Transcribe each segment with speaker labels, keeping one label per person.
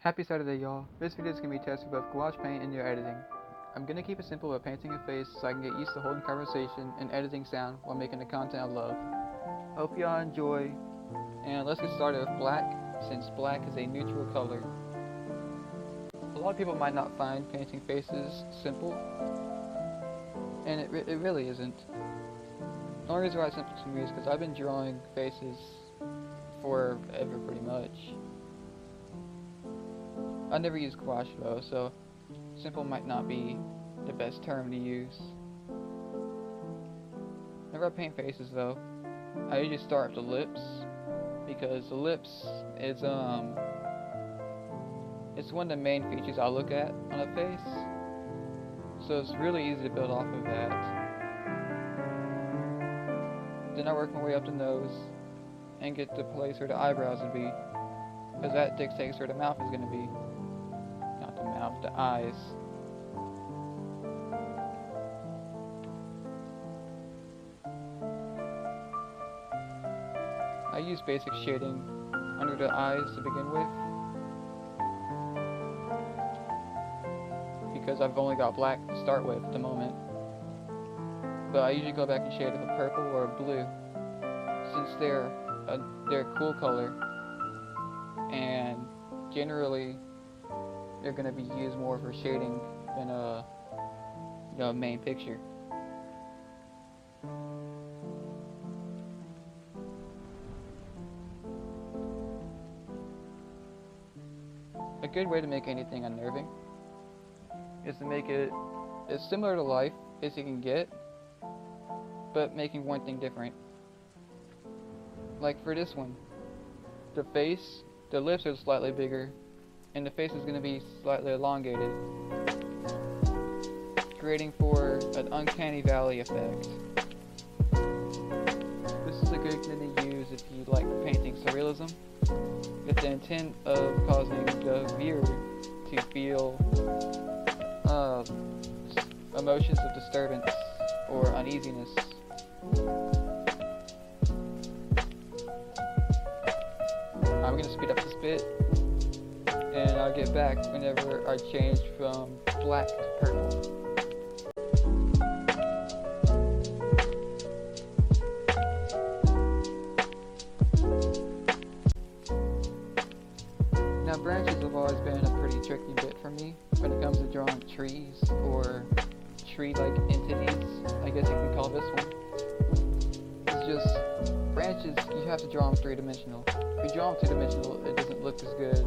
Speaker 1: Happy Saturday, y'all. This video is going to be testing both gouache paint and your editing. I'm going to keep it simple by painting a face so I can get used to holding conversation and editing sound while making the content I love. Hope y'all enjoy, and let's get started with black, since black is a neutral color. A lot of people might not find painting faces simple, and it really isn't. The only reason why it's simple to me is because I've been drawing faces forever pretty much. I never use gouache though, so simple might not be the best term to use. Whenever I paint faces though, I usually start with the lips, because the lips is it's one of the main features I look at on a face, so it's really easy to build off of that. Then I work my way up the nose and get to the place where the eyebrows would be, because that dictates where the mouth is going to be. Not the mouth, the eyes. I use basic shading under the eyes to begin with, because I've only got black to start with at the moment. But I usually go back and shade with a purple or a blue, since they're a cool color, and generally they're going to be used more for shading than a main picture. A good way to make anything unnerving is to make it as similar to life as you can get, but making one thing different. Like for this one, the lips are slightly bigger, and the face is going to be slightly elongated, creating for an uncanny valley effect. This is a good thing to use if you like painting surrealism, with the intent of causing the viewer to feel emotions of disturbance or uneasiness. I'm going to speed up this bit, and I'll get back whenever I change from black to purple. Now, branches have always been a pretty tricky bit for me when it comes to drawing trees or tree-like entities, I guess you can call this one. It's just, branches, you have to draw them three-dimensional. If you draw them two-dimensional, it doesn't look as good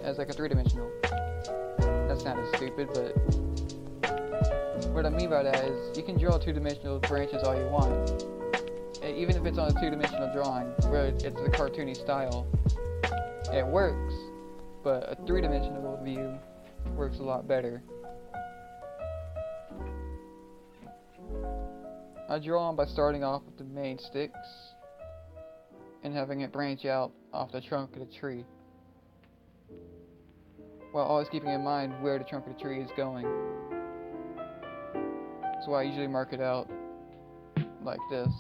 Speaker 1: as like a three-dimensional. That sounded stupid, but what I mean by that is you can draw two-dimensional branches all you want. Even if it's on a two-dimensional drawing where it's a cartoony style, it works, but a three-dimensional view works a lot better. I draw them by starting off with the main sticks and having it branch out off the trunk of the tree, while always keeping in mind where the trunk of the tree is going. So I usually mark it out like this.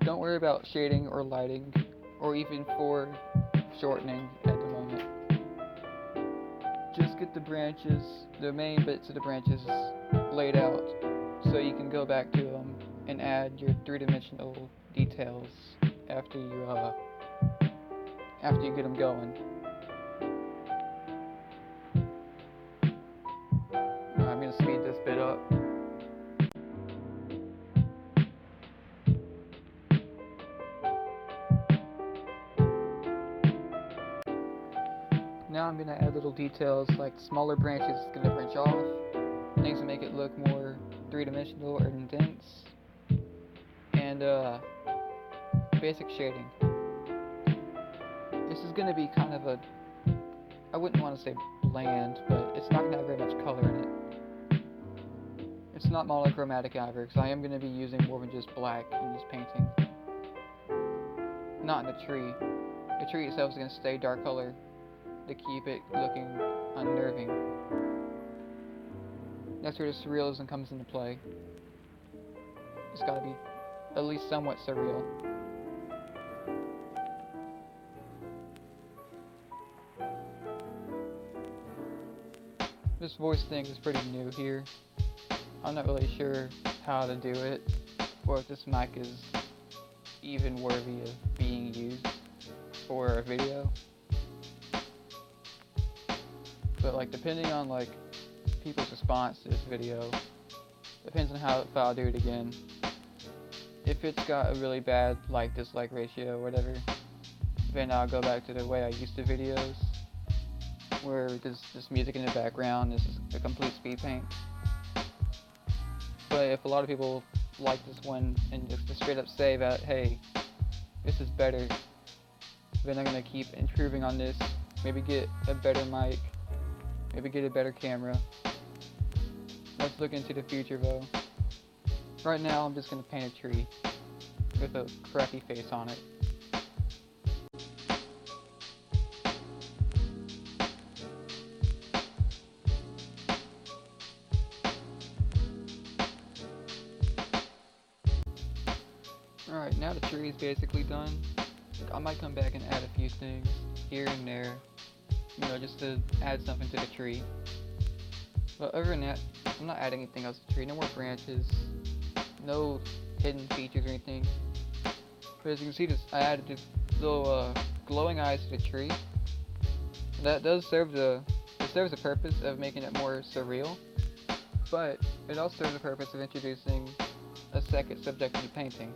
Speaker 1: Don't worry about shading or lighting, or even for shortening at the moment. Just get the branches, the main bits of the branches, laid out so you can go back to them and add your three-dimensional details after you get them going. I'm going to speed this bit up. Now I'm going to add little details like smaller branches going to branch off, things to make it look more three-dimensional or intense, and basic shading. This is going to be kind of a, I wouldn't want to say bland, but it's not going to have very much color in it. It's not monochromatic either, because I am going to be using more than just black in this painting. Not in the tree. The tree itself is going to stay dark color to keep it looking unnerving. That's where the surrealism comes into play. It's gotta be at least somewhat surreal. This voice thing is pretty new here. I'm not really sure how to do it, or if this mic is even worthy of being used for a video. But like, depending on like people's response to this video, depends on how if I'll do it again. If it's got a really bad like-dislike ratio or whatever, then I'll go back to the way I used to videos, where there's just music in the background, this is a complete speed paint. But if a lot of people like this one and just straight up say that, hey, this is better, then I'm going to keep improving on this, maybe get a better mic, maybe get a better camera. Let's look into the future though. Right now I'm just going to paint a tree with a crappy face on it. Alright, now the tree is basically done. I might come back and add a few things here and there, you know, just to add something to the tree. But other than that, I'm not adding anything else to the tree. No more branches, no hidden features or anything. But as you can see, I added this little glowing eyes to the tree. That does serve the purpose of making it more surreal, but it also serves the purpose of introducing a second subject to the painting.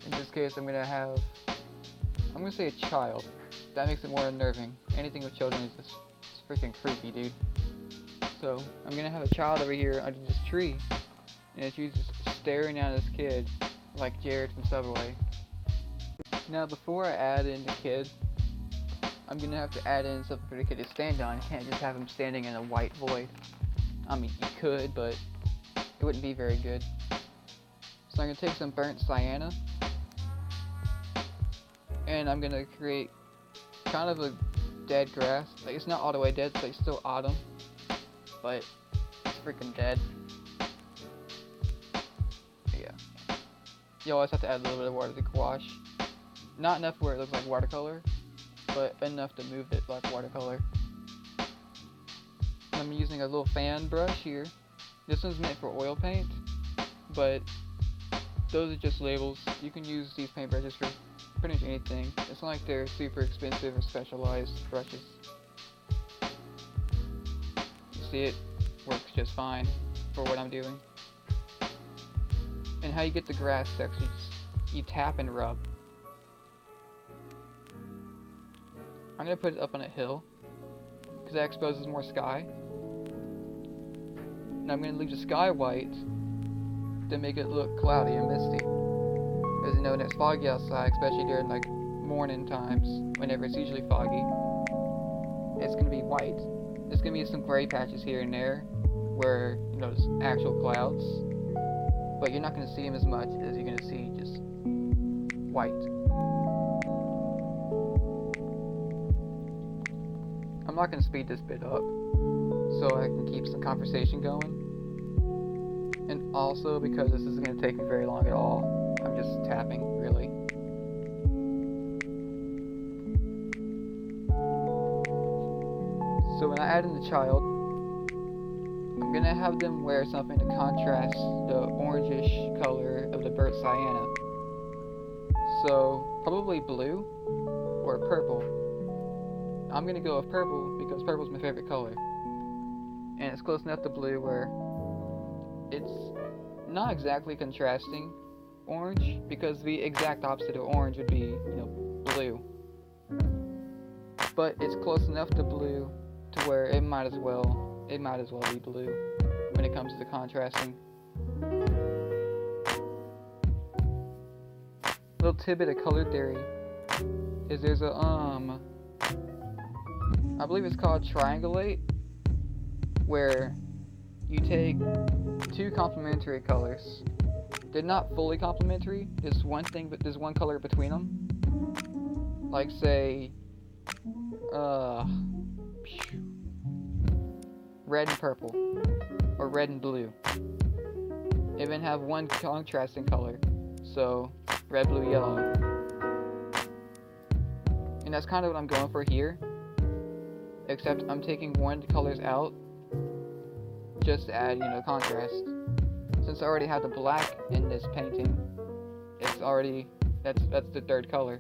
Speaker 1: In this case, I'm gonna say a child. That makes it more unnerving. Anything with children is just freaking creepy, dude. So I'm gonna have a child over here under this tree, and she's just staring at this kid like Jared from Subway. Now, before I add in the kid, I'm gonna have to add in something for the kid to stand on. You can't just have him standing in a white void. I mean, you could, but it wouldn't be very good. So I'm gonna take some burnt sienna, and I'm gonna create kind of a dead grass. Like, it's not all the way dead, so it's still autumn, but it's freaking dead. Yeah. You always have to add a little bit of water to gouache. Not enough where it looks like watercolor, but enough to move it like watercolor. And I'm using a little fan brush here. This one's meant for oil paint, but those are just labels. You can use these paintbrushes for pretty much anything. It's not like they're super expensive or specialized brushes. You see, it works just fine for what I'm doing. And how you get the grass texture, you tap and rub. I'm gonna put it up on a hill because that exposes more sky. And I'm gonna leave the sky white to make it look cloudy and misty. Because, you know, when it's foggy outside, especially during like morning times, whenever it's usually foggy, it's gonna be white. There's gonna be some gray patches here and there where, you know, there's actual clouds, but you're not gonna see them as much as you're gonna see just white. I'm not gonna speed this bit up so I can keep some conversation going. And also because this isn't going to take me very long at all, I'm just tapping, really. So when I add in the child, I'm going to have them wear something to contrast the orangish color of the burnt sienna. So probably blue or purple. I'm going to go with purple because purple is my favorite color. And it's close enough to blue where it's not exactly contrasting orange, because the exact opposite of orange would be, you know, blue. But it's close enough to blue to where it might as well be blue when it comes to the contrasting. Little tidbit of color theory is there's a I believe it's called triangulate, where you take two complementary colors. They're not fully complementary. There's one thing, but there's one color between them. Like, say, red and purple, or red and blue. And then have one contrasting color. So, red, blue, yellow. And that's kind of what I'm going for here. except I'm taking one of the colors out just to add, contrast. Since I already have the black in this painting, it's already, that's the third color.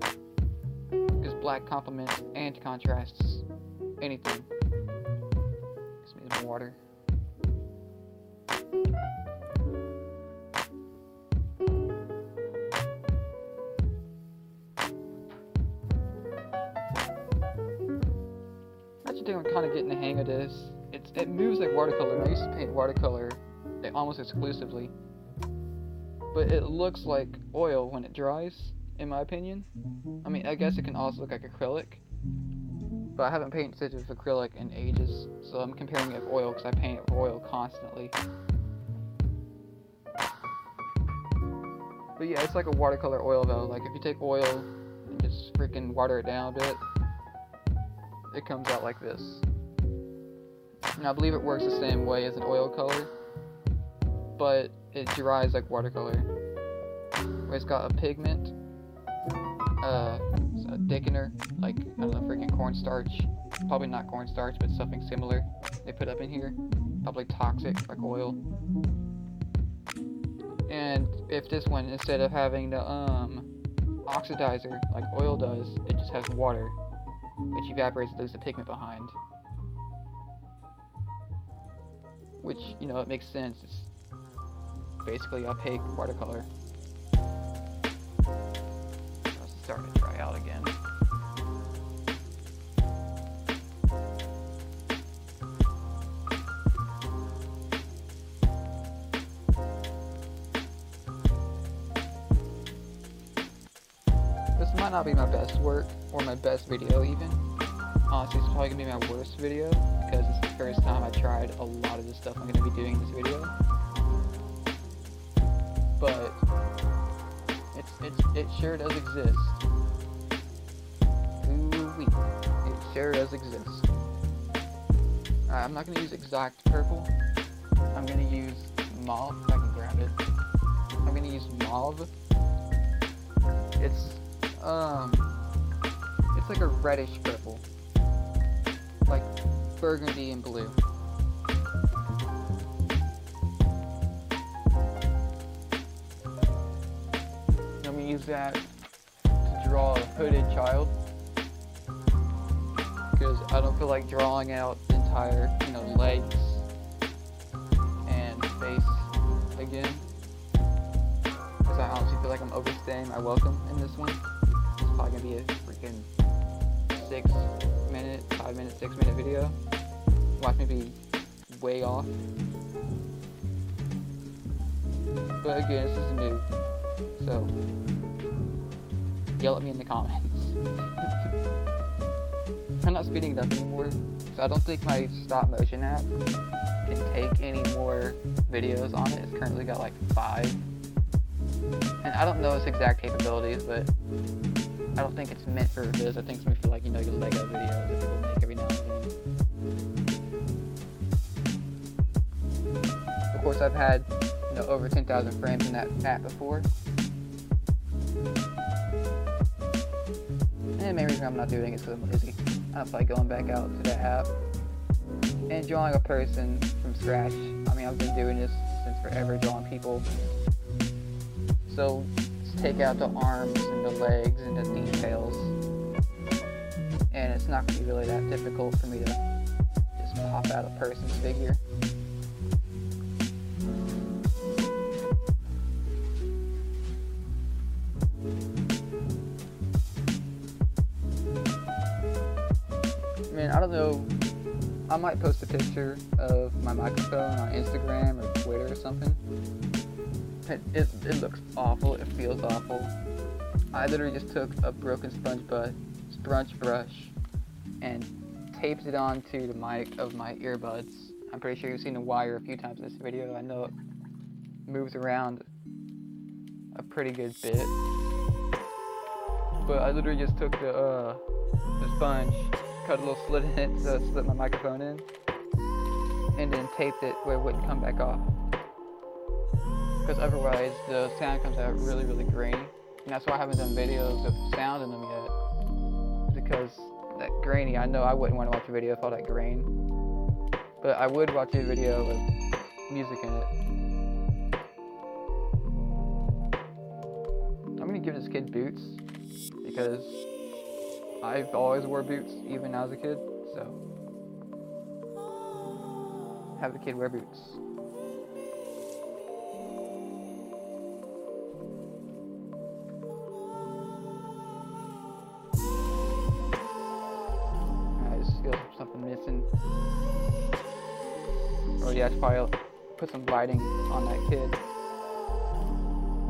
Speaker 1: Because black complements and contrasts anything. Just need some water. I think I'm kind of getting the hang of this. It moves like watercolor, and I used to paint watercolor almost exclusively. But it looks like oil when it dries, in my opinion. I mean, I guess it can also look like acrylic. But I haven't painted with acrylic in ages, so I'm comparing it with oil because I paint it with oil constantly. But yeah, it's like a watercolor oil though. Like if you take oil and just freaking water it down a bit, it comes out like this. And I believe it works the same way as an oil color, but it dries like watercolor. Where it's got a pigment, a thickener, like, I don't know, freaking cornstarch. Probably not cornstarch, but something similar they put up in here. Probably toxic, like oil. And if this one, instead of having the oxidizer like oil does, it just has water, which evaporates and leaves the pigment behind. Which, it makes sense. It's basically opaque watercolor. It's starting to dry out again. This might not be my best work, or my best video even. Honestly, it's probably going to be my worst video, because it's the first time I tried a lot of the stuff I'm going to be doing in this video. But it sure does exist. Ooh-wee. It sure does exist. Alright, I'm not going to use exact purple. I'm going to use mauve, if I can grab it. I'm going to use mauve. It's like a reddish purple. Like burgundy and blue. I'm going to use that to draw a hooded child, because I don't feel like drawing out the entire, legs and face again, because I honestly feel like I'm overstaying my welcome in this one. It's probably going to be a freaking 5 minute, 6 minute video. Watch me be way off. But again, this is new, so yell at me in the comments. I'm not speeding it up anymore, so I don't think my stop motion app can take any more videos on it. It's currently got like 5. And I don't know its exact capabilities, but I don't think it's meant for this. I think it's meant for like, your Lego videos that people make every now and then. Of course, I've had, over 10,000 frames in that app before. And the main reason I'm not doing it is because I'm lazy. I'm probably going back out to that app and drawing a person from scratch. I mean, I've been doing this since forever, drawing people. So take out the arms and the legs and the details, and it's not going to be really that difficult for me to just pop out a person's figure. Man, I don't know, I might post a picture of my microphone on Instagram or Twitter or something. It looks awful, it feels awful. I literally just took a broken sponge brush and taped it onto the mic of my earbuds. I'm pretty sure you've seen the wire a few times in this video. I know it moves around a pretty good bit. But I literally just took the sponge, cut a little slit in it to slip my microphone in, and then taped it where it wouldn't come back off. Because otherwise the sound comes out really, really grainy. And that's why I haven't done videos of sound in them yet. Because that grainy. I know I wouldn't want to watch a video with all that grain, but I would watch a video with music in it. I'm gonna give this kid boots because I've always wore boots even as a kid, so have the kid wear boots. I just feel something missing. Oh yeah, I should probably put some lighting on that kid.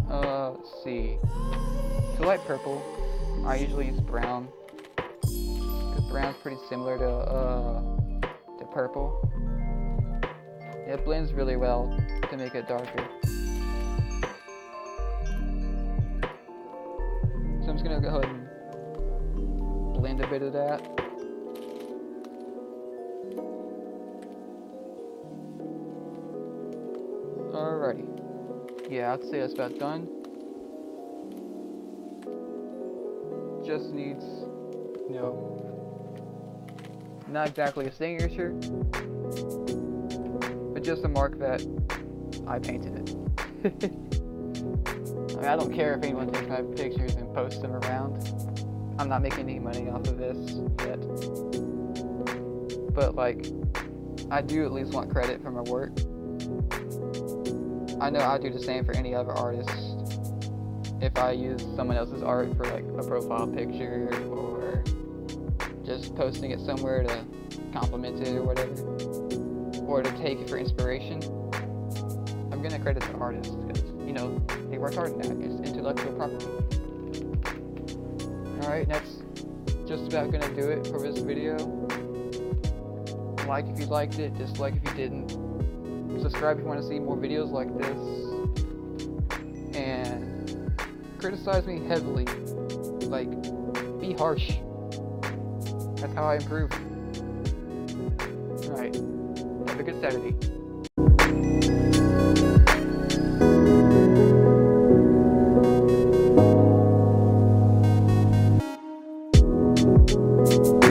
Speaker 1: Let's see. To light purple, I usually use brown. Because brown's pretty similar to purple. It blends really well to make it darker. So I'm just gonna go ahead and blend a bit of that. Alrighty. Yeah, I'd say that's about done. Just needs, you know, not exactly a signature, but just a mark that I painted it. I mean, I don't care if anyone takes my pictures and posts them around. I'm not making any money off of this yet. But like, I do at least want credit for my work. I know I do the same for any other artist. If I use someone else's art for like a profile picture or just posting it somewhere to compliment it or whatever, or to take it for inspiration, I'm gonna credit the artist because, you know, they worked hard in that. It's intellectual property. Alright, that's just about gonna do it for this video. Like if you liked it, dislike if you didn't. Subscribe if you want to see more videos like this. And criticize me heavily. Like, be harsh. That's how I improve. Alright, have a good Saturday.